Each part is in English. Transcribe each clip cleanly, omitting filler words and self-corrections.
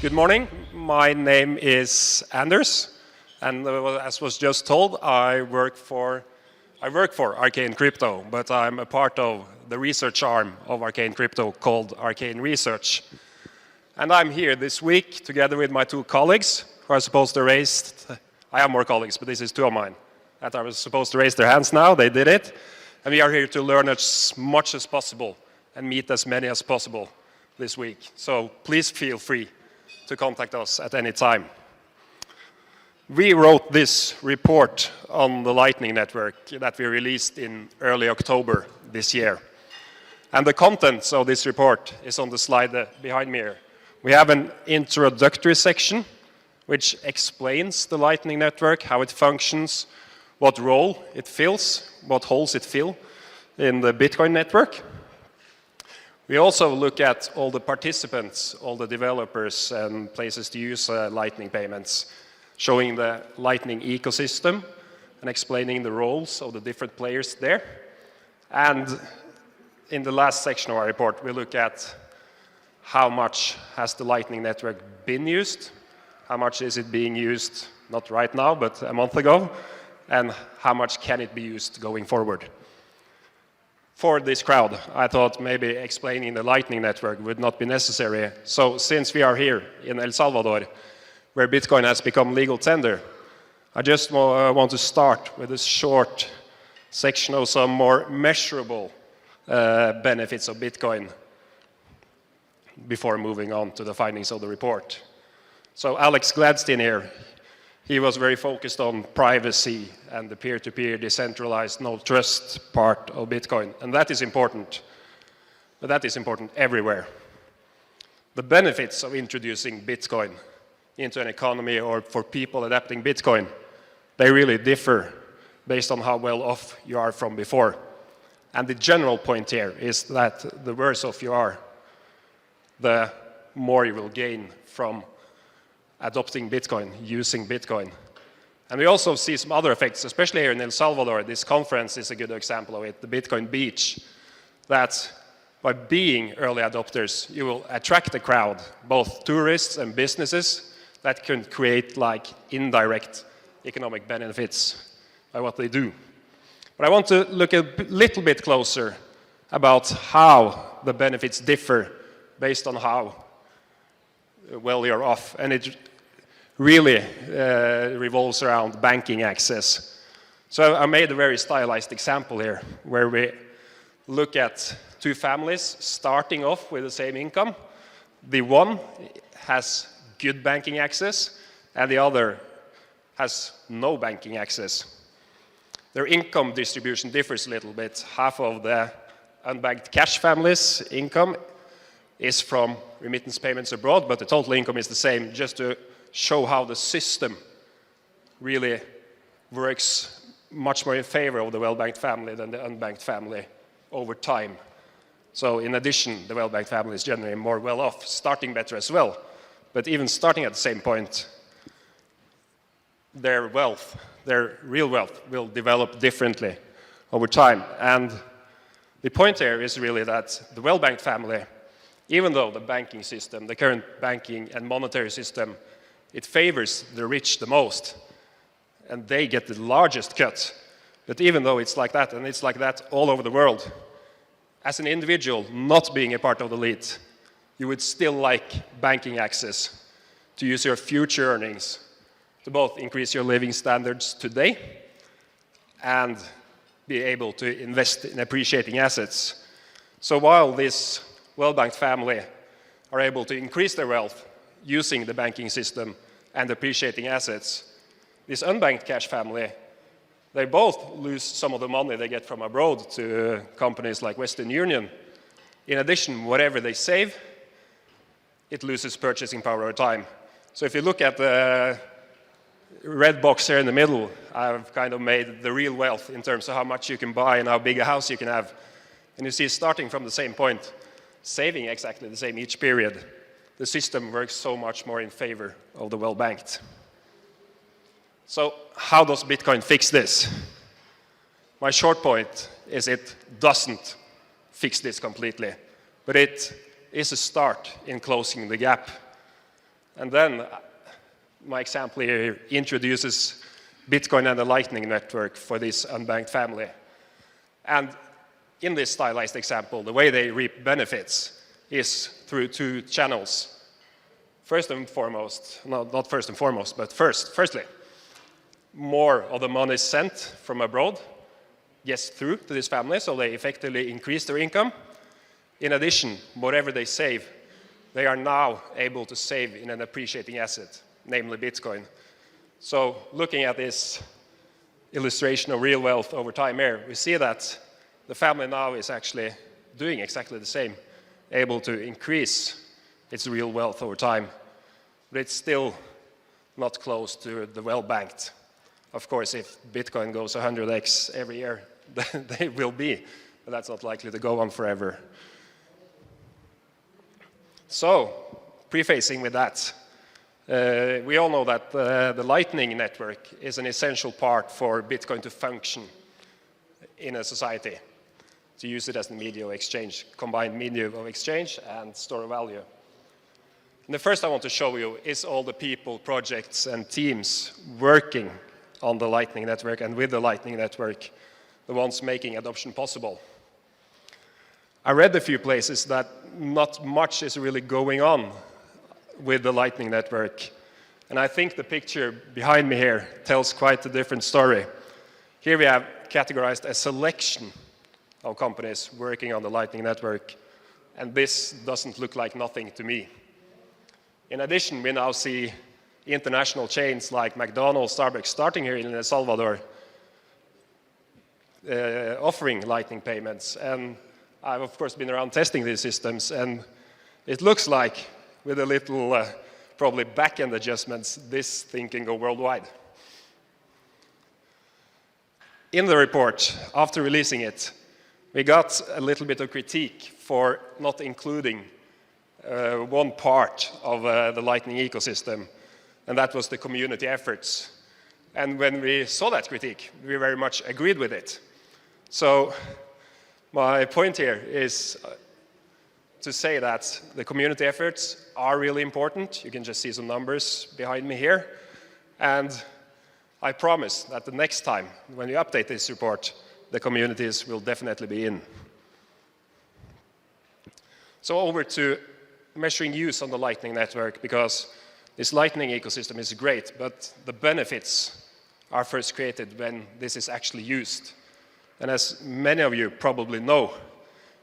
Good morning. My name is Anders, and as was just told, I work for Arcane Crypto, but I'm a part of the research arm of Arcane Crypto called Arcane Research. And I'm here this week together with my two colleagues who are supposed to raise, I have more colleagues, but this is two of mine, that are supposed to raise their hands now. They did it. And we are here to learn as much as possible and meet as many as possible this week. So please feel free to contact us at any time. We wrote this report on the Lightning Network that we released in early October this year. And the contents of this report is on the slide behind me here. We have an introductory section which explains the Lightning Network, how it functions, what role it fills, what holes it fills in the Bitcoin network. We also look at all the participants, all the developers and places to use Lightning payments, showing the Lightning ecosystem and explaining the roles of the different players there. And in the last section of our report, we look at how much has the Lightning Network been used, how much is it being used, not right now, but a month ago, and how much can it be used going forward. For this crowd, I thought maybe explaining the Lightning Network would not be necessary. So since we are here in El Salvador, where Bitcoin has become legal tender, I just want to start with a short section of some more measurable benefits of Bitcoin before moving on to the findings of the report. So Alex Gladstein here, he was very focused on privacy and the peer-to-peer decentralized no-trust part of Bitcoin. And that is important. But that is important everywhere. The benefits of introducing Bitcoin into an economy or for people adapting Bitcoin, they really differ based on how well off you are from before. And the general point here is that the worse off you are, the more you will gain from adopting Bitcoin, using Bitcoin. And we also see some other effects, especially here in El Salvador. This conference is a good example of it, the Bitcoin Beach, that by being early adopters, you will attract a crowd, both tourists and businesses, that can create like indirect economic benefits by what they do. But I want to look a little bit closer about how the benefits differ based on how well you're off. And it really revolves around banking access. So I made a very stylized example here where we look at two families starting off with the same income. The one has good banking access and the other has no banking access. Their income distribution differs a little bit. Half of the unbanked cash family's income is from remittance payments abroad, but the total income is the same, just to show how the system really works much more in favor of the well-banked family than the unbanked family over time. So in addition, the well-banked family is generally more well-off, starting better as well. But even starting at the same point, their wealth, their real wealth, will develop differently over time. And the point here is really that the well-banked family, even though the banking system, the current banking and monetary system, it favors the rich the most, and they get the largest cut. But even though it's like that, and it's like that all over the world, as an individual not being a part of the elite, you would still like banking access to use your future earnings to both increase your living standards today and be able to invest in appreciating assets. So while this well-banked family are able to increase their wealth using the banking system and appreciating assets, this unbanked cash family, they both lose some of the money they get from abroad to companies like Western Union. In addition, whatever they save, it loses purchasing power over time. So if you look at the red box here in the middle, I've kind of made the real wealth in terms of how much you can buy and how big a house you can have. And you see, starting from the same point, saving exactly the same each period, the system works so much more in favor of the well-banked. So how does Bitcoin fix this? My short point is it doesn't fix this completely, but it is a start in closing the gap. And then my example here introduces Bitcoin and the Lightning Network for this unbanked family. And in this stylized example, the way they reap benefits is through two channels. First and foremost, no, not first and foremost, but firstly, more of the money sent from abroad gets through to this family, so they effectively increase their income. In addition, whatever they save, they are now able to save in an appreciating asset, namely Bitcoin. So looking at this illustration of real wealth over time here, we see that the family now is actually doing exactly the same, able to increase its real wealth over time, but it's still not close to the well-banked. Of course, if Bitcoin goes 100x every year, they will be, but that's not likely to go on forever. So, prefacing with that, we all know that the Lightning Network is an essential part for Bitcoin to function in a society, to use it as the medium of exchange, combined medium of exchange and store of value. And the first I want to show you is all the people, projects, and teams working on the Lightning Network and with the Lightning Network, the ones making adoption possible. I read a few places that not much is really going on with the Lightning Network. And I think the picture behind me here tells quite a different story. Here we have categorized a selection of companies working on the Lightning Network, and this doesn't look like nothing to me. In addition, we now see international chains like McDonald's, Starbucks starting here in El Salvador, offering Lightning payments. And I've, of course, been around testing these systems, and it looks like, with a little, probably back-end adjustments, this thing can go worldwide. In the report, after releasing it, we got a little bit of critique for not including one part of the Lightning ecosystem, and that was the community efforts. And when we saw that critique, we very much agreed with it. So my point here is to say that the community efforts are really important. You can just see some numbers behind me here. And I promise that the next time when you update this report, the communities will definitely be in. So over to measuring use on the Lightning Network, because this Lightning ecosystem is great, but the benefits are first created when this is actually used. And as many of you probably know,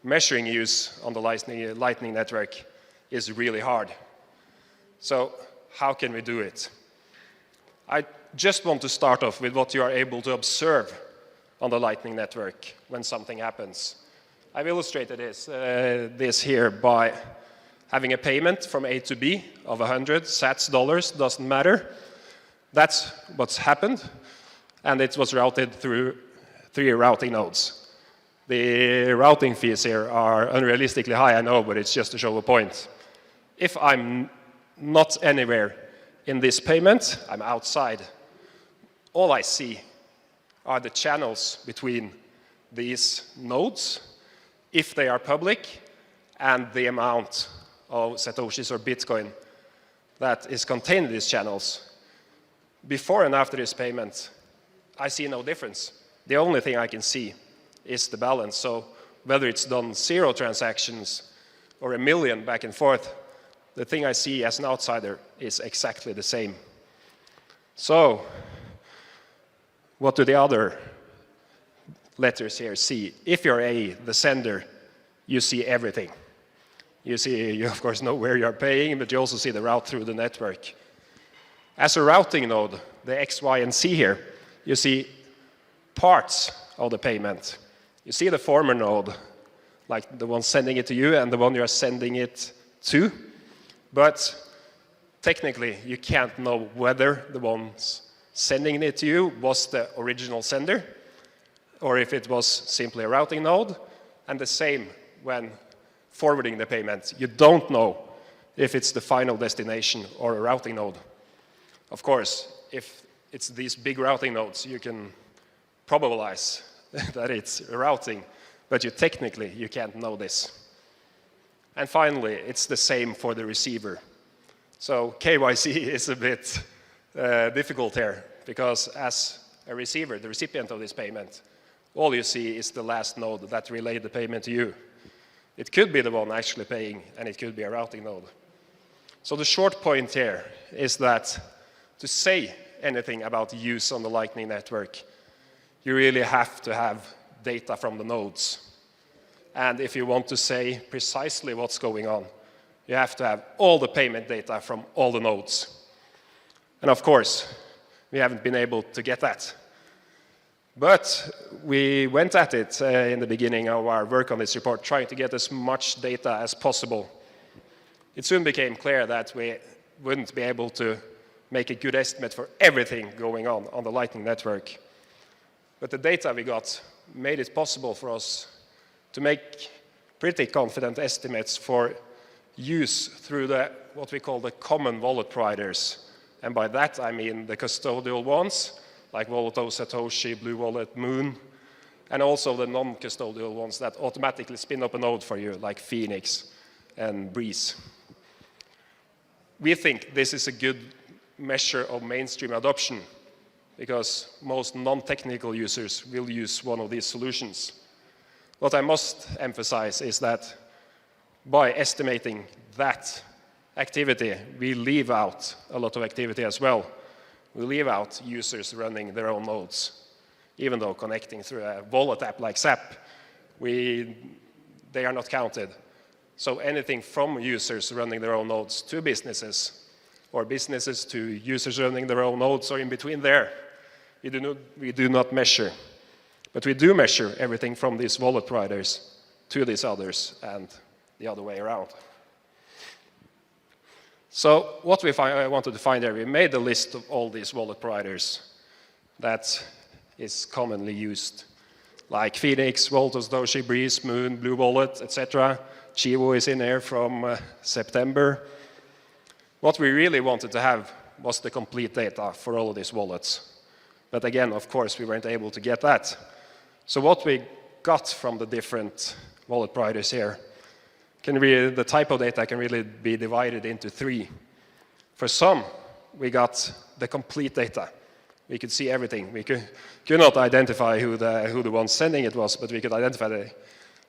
measuring use on the Lightning Network is really hard. So how can we do it? I just want to start off with what you are able to observe on the Lightning Network when something happens. I've illustrated this here by having a payment from A to B of 100 sats dollars, doesn't matter. That's what's happened, and it was routed through 3 routing nodes. The routing fees here are unrealistically high, I know, but it's just to show a point. If I'm not anywhere in this payment, I'm outside. All I see are the channels between these nodes, if they are public, and the amount of Satoshis or Bitcoin that is contained in these channels. Before and after this payment, I see no difference. The only thing I can see is the balance. So whether it's done 0 transactions or 1 million back and forth, the thing I see as an outsider is exactly the same. So what do the other letters here see? If you're A, the sender, you see everything. You of course know where you're paying, but you also see the route through the network. As a routing node, the X, Y, and Z here, you see parts of the payment. You see the former node, like the one sending it to you and the one you're sending it to, but technically you can't know whether the ones sending it to you was the original sender or if it was simply a routing node, and the same when forwarding the payment. You don't know if it's the final destination or a routing node. Of course, if it's these big routing nodes, you can probabilize that it's routing, but technically you can't know this. And finally, it's the same for the receiver. So KYC is a bit difficult here, because as a receiver, the recipient of this payment, all you see is the last node that relayed the payment to you. It could be the one actually paying, and it could be a routing node. So the short point here is that to say anything about use on the Lightning Network, you really have to have data from the nodes. And if you want to say precisely what's going on, you have to have all the payment data from all the nodes. And of course, we haven't been able to get that. But we went at it in the beginning of our work on this report, trying to get as much data as possible. It soon became clear that we wouldn't be able to make a good estimate for everything going on the Lightning Network. But the data we got made it possible for us to make pretty confident estimates for use through what we call the common wallet providers. And by that I mean the custodial ones, like Wallet-O, Satoshi, Blue Wallet, Moon, and also the non-custodial ones that automatically spin up a node for you, like Phoenix and Breeze. We think this is a good measure of mainstream adoption, because most non-technical users will use one of these solutions. What I must emphasize is that by estimating that activity, we leave out a lot of activity as well. We leave out users running their own nodes. Even though connecting through a wallet app like SAP, they are not counted. So anything from users running their own nodes to businesses, or businesses to users running their own nodes, or in between there, we do not measure. But we do measure everything from these wallet providers to these others, and the other way around. So what I wanted to find there, we made a list of all these wallet providers that is commonly used, like Phoenix, Wallet-O, Satoshi, Breeze, Moon, Blue Wallet, etc. Chivo is in there from September. What we really wanted to have was the complete data for all of these wallets. But again, of course, we weren't able to get that. So what we got from the different wallet providers here, the type of data can really be divided into three. For some, we got the complete data. We could see everything. We could not identify who the one sending it was, but we could identify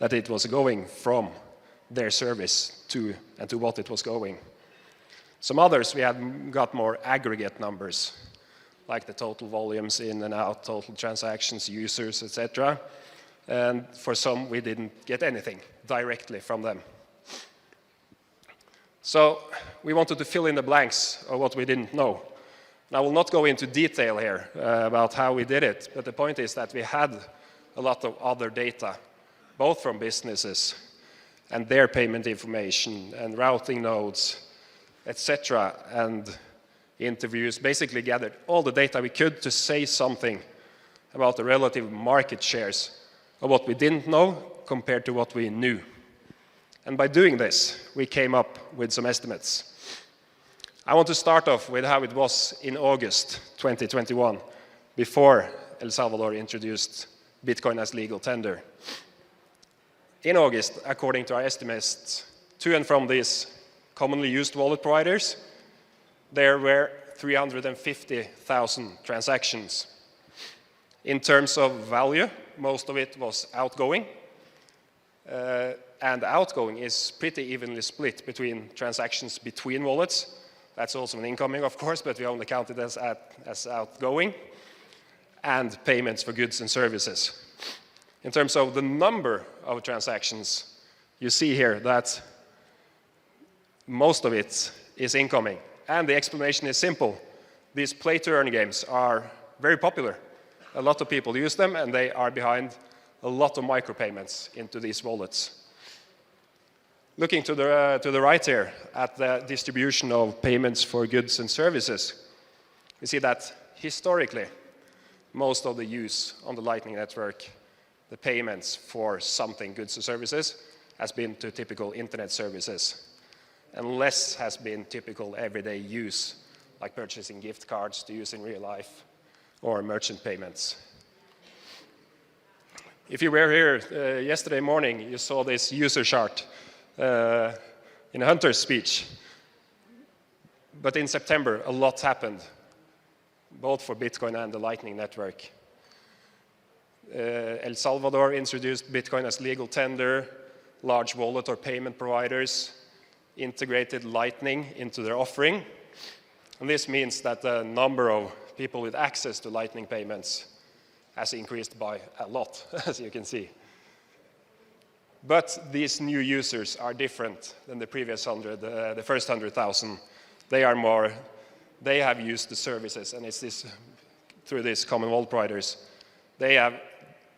that it was going from their service to what it was going. Some others, we had got more aggregate numbers, like the total volumes in and out, total transactions, users, etc. And for some, we didn't get anything directly from them. So we wanted to fill in the blanks of what we didn't know. And I will not go into detail here about how we did it, but the point is that we had a lot of other data, both from businesses and their payment information and routing nodes, etc., and interviews, basically gathered all the data we could to say something about the relative market shares of what we didn't know compared to what we knew. And by doing this, we came up with some estimates. I want to start off with how it was in August 2021, before El Salvador introduced Bitcoin as legal tender. In August, according to our estimates, to and from these commonly used wallet providers, there were 350,000 transactions. In terms of value, most of it was outgoing. And outgoing is pretty evenly split between transactions between wallets. That's also an incoming, of course, but we only count it as outgoing, and payments for goods and services. In terms of the number of transactions, you see here that most of it is incoming. And the explanation is simple. These play-to-earn games are very popular. A lot of people use them, and they are behind a lot of micropayments into these wallets. Looking to the right here at the distribution of payments for goods and services, we see that historically, most of the use on the Lightning Network, the payments for something, goods or services, has been to typical internet services, and less has been typical everyday use, like purchasing gift cards to use in real life, or merchant payments. If you were here yesterday morning, you saw this user chart in Hunter's speech. But in September, a lot happened, both for Bitcoin and the Lightning Network. El Salvador introduced Bitcoin as legal tender, large wallet or payment providers integrated Lightning into their offering. And this means that the number of people with access to Lightning payments has increased by a lot, as you can see. But these new users are different than the previous 100, the first 100,000. They have used the services, and it's this, through these common wallet providers. They have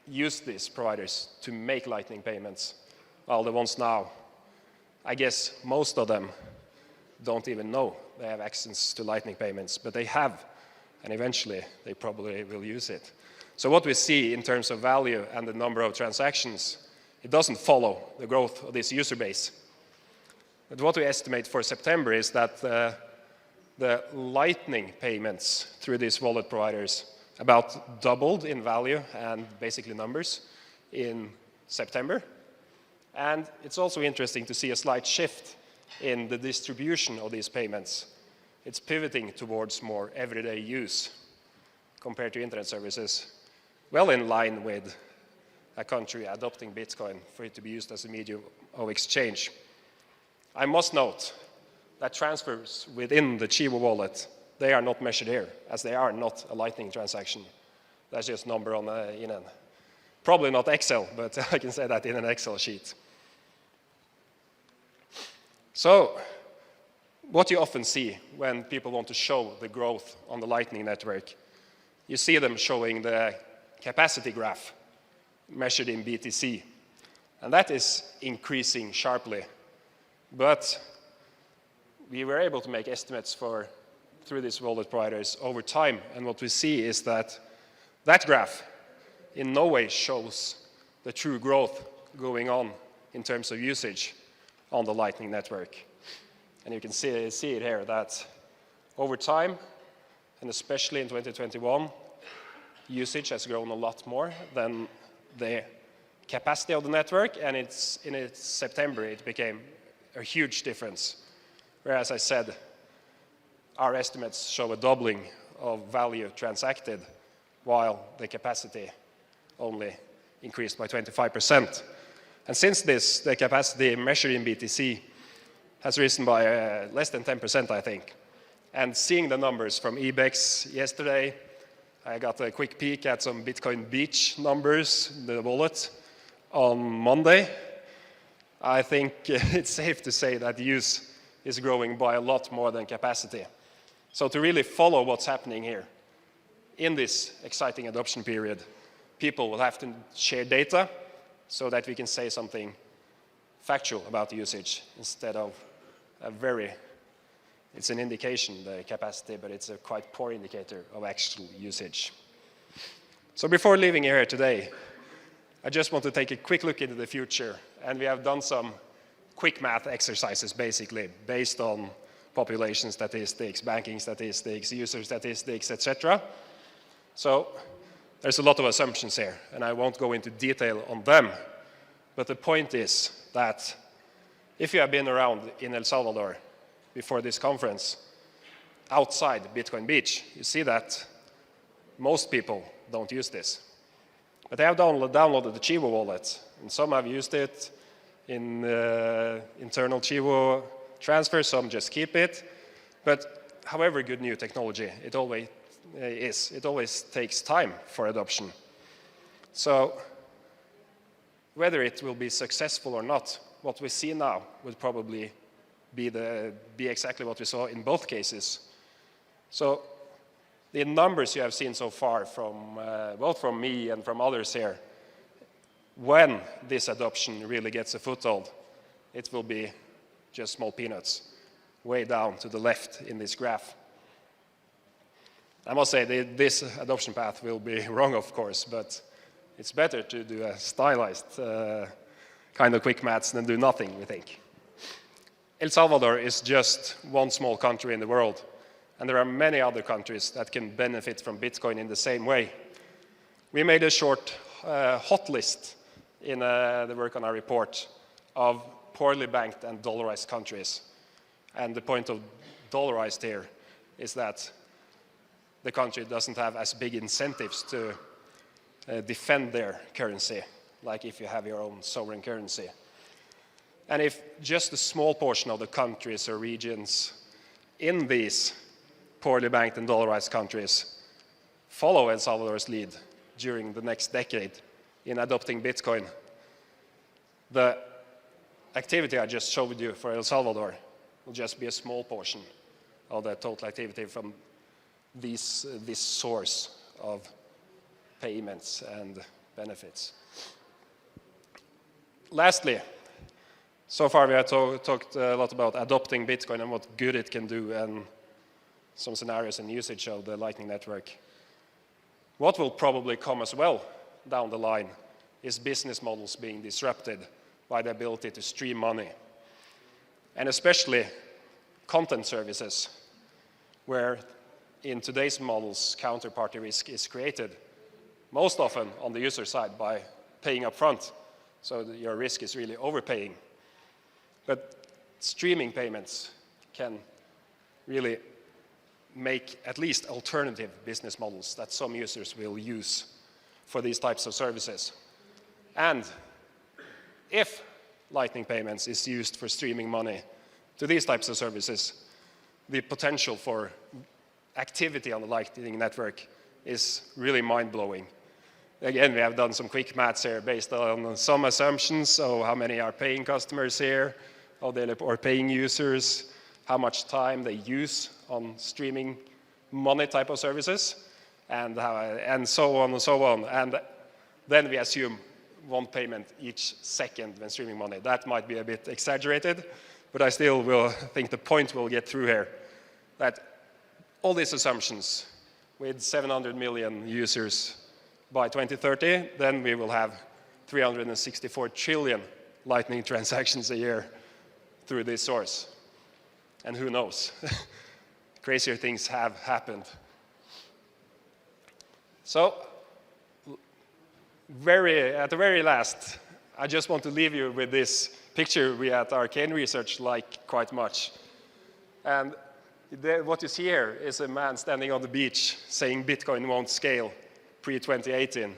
used these providers to make Lightning payments, while the ones now, I guess most of them don't even know they have access to Lightning payments, but they have, and eventually they probably will use it. So what we see in terms of value and the number of transactions, it doesn't follow the growth of this user base. But what we estimate for September is that the Lightning payments through these wallet providers about doubled in value and basically numbers in September. And it's also interesting to see a slight shift in the distribution of these payments. It's pivoting towards more everyday use compared to internet services, well in line with a country adopting Bitcoin for it to be used as a medium of exchange. I must note that transfers within the Chivo wallet, they are not measured here, as they are not a Lightning transaction. That's just number on in a, probably not Excel, but I can say that in an Excel sheet. So, what you often see when people want to show the growth on the Lightning Network, you see them showing the capacity graph measured in BTC. And that is increasing sharply. But we were able to make estimates through these wallet providers over time. And what we see is that that graph in no way shows the true growth going on in terms of usage on the Lightning Network. And you can see it here that over time, and especially in 2021, usage has grown a lot more than the capacity of the network, and in September it became a huge difference. Whereas I said, our estimates show a doubling of value transacted, while the capacity only increased by 25%. And since this, the capacity measured in BTC has risen by less than 10%, I think. And seeing the numbers from EBEX yesterday, I got a quick peek at some Bitcoin Beach numbers, the wallet, on Monday. I think it's safe to say that use is growing by a lot more than capacity. So to really follow what's happening here in this exciting adoption period, people will have to share data so that we can say something factual about the usage instead of it's an indication, the capacity, but it's a quite poor indicator of actual usage. So before leaving here today, I just want to take a quick look into the future. And we have done some quick math exercises, basically, based on population statistics, banking statistics, user statistics, etc. So there's a lot of assumptions here, and I won't go into detail on them. But the point is that if you have been around in El Salvador before this conference, outside Bitcoin Beach, you see that most people don't use this. But they have downloaded the Chivo wallet, and some have used it in internal Chivo transfer, some just keep it. But however good new technology it always is, it always takes time for adoption. So whether it will be successful or not, what we see now would probably be exactly what we saw in both cases. So the numbers you have seen so far from both from me and from others here, when this adoption really gets a foothold, it will be just small peanuts, way down to the left in this graph. I must say this adoption path will be wrong, of course, but it's better to do a stylized kind of quick maths than do nothing, we think. El Salvador is just one small country in the world, and there are many other countries that can benefit from Bitcoin in the same way. We made a short hot list in the work on our report of poorly banked and dollarized countries. And the point of dollarized here is that the country doesn't have as big incentives to defend their currency, like if you have your own sovereign currency. And if just a small portion of the countries or regions in these poorly banked and dollarized countries follow El Salvador's lead during the next decade in adopting Bitcoin, the activity I just showed you for El Salvador will just be a small portion of the total activity from this source of payments and benefits. Lastly, so far we have talked a lot about adopting Bitcoin and what good it can do and some scenarios and usage of the Lightning Network. What will probably come as well down the line is business models being disrupted by the ability to stream money. And especially content services, where in today's models, counterparty risk is created, most often on the user side by paying up front. So your risk is really overpaying. But streaming payments can really make at least alternative business models that some users will use for these types of services. And if Lightning payments is used for streaming money to these types of services, the potential for activity on the Lightning Network is really mind-blowing. Again, we have done some quick maths here based on some assumptions of how many are paying customers here, or paying users, how much time they use on streaming money type of services, and so on and so on. And then we assume one payment each second when streaming money. That might be a bit exaggerated, but I still will think the point will get through here, that all these assumptions with 700 million users by 2030, then we will have 364 trillion Lightning transactions a year through this source. And who knows? Crazier things have happened. So, at the very last, I just want to leave you with this picture we at Arcane Research like quite much. And what you see here is a man standing on the beach saying Bitcoin won't scale pre-2018.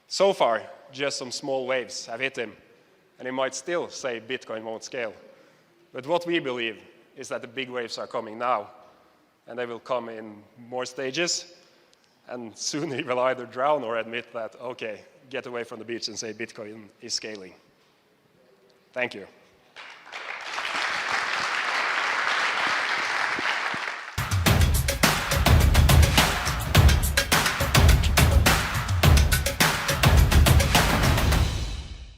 So far, just some small waves have hit him, and he might still say Bitcoin won't scale. But what we believe is that the big waves are coming now, and they will come in more stages, and soon he will either drown or admit that, okay, get away from the beach and say Bitcoin is scaling. Thank you.